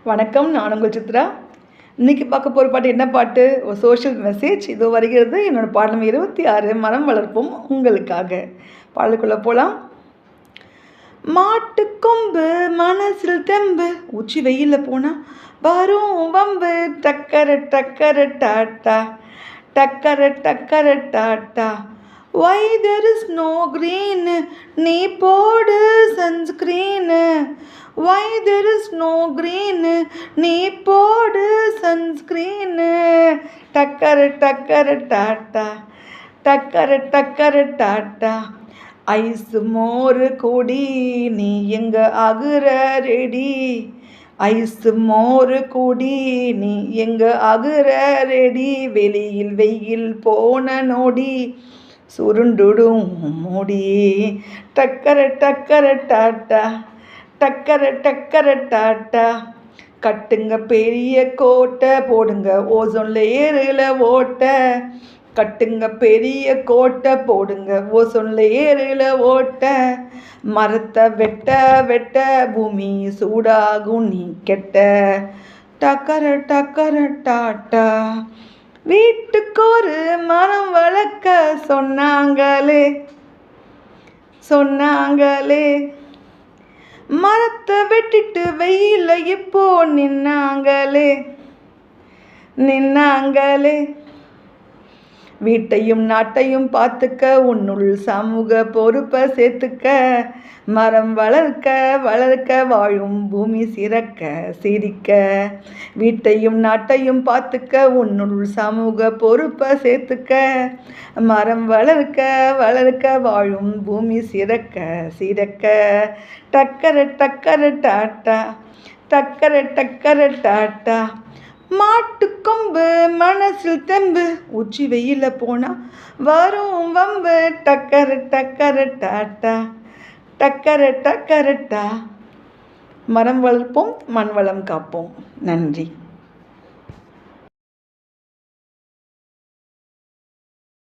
வணக்கம். நான் உங்கள் சித்ரா. இன்றைக்கி பார்க்க போகிற பாட்டு என்ன பாட்டு? ஒரு சோஷியல் மெசேஜ். இதோ வருகிறது. என்னோடய பாடல் 26 மரம் வளர்ப்போம் உங்களுக்காக. பாடலுக்குள்ளே போகலாம். மாட்டுக்கொம்பு மனசில் தெம்பு, உச்சி வெயிலில் போனால் வரும் வம்பு. டக்கர டக்கர டாட்டா, டக்கர டக்கர டாட்டா. Why there is no green? நீ போடு sunscreen. Why there is no green? நீ போடு சன்ஸ்கிரீன். டக்கர டக்கர டாட்டா, டக்கர டக்கர டாட்டா. ஐஸ் மோர் கொடி நீ எங்க ஆகுற ரெடி. ஐஸ் மோர் குடி நீ எங்க ஆகுற ரெடி. வெளியில் வெயில் போன நோடி சுருண்டுடும் மூடி. டக்கர டக்கர டாட்டா, டக்கர டக்கர டாட்டா. கட்டுங்க பெரிய கோட்டை, போடுங்க ஓசோன் லேயரில் ஓட்டை. கட்டுங்க பெரிய கோட்டை, போடுங்க ஓசோன் லேயரில் ஓட்டை. மரத்தை வெட்ட வெட்ட பூமி சூடாகும் நீ கெட்ட. டக்கர டக்கர டாட்டா. வீட்டுக்கு ஒரு மரம் வளர்க்க சொன்னாங்களே சொன்னாங்களே. மரத்தை வெட்டிட்டு வெயில இப்போ நின்னாங்களே நின்னாங்களே. வீட்டையும் நாட்டையும் பார்த்துக்க, உன்னுள் சமூக பொறுப்பை சேர்த்துக்க. மரம் வளர்க்க வளர்க்க வாழும் பூமி சிறக்க சிரிக்க. வீட்டையும் நாட்டையும் பார்த்துக்க, உன்னுள் சமூக பொறுப்பை சேர்த்துக்க. மரம் வளர்க்க வளர்க்க வாழும் பூமி சிறக்க சிறக்க. டக்கர டக்கர டாட்டா, டக்கர டக்கர டாட்டா. மாட்டுக்கொம்பு மனசில் தெம்பு, உச்சி வெயில போனா வரும் வம்பு. டக்கர டக்கர டாட்டா, டக்கர டக்கர டா. மரம் வளர்ப்போம், மண் வளம் காப்போம். நன்றி.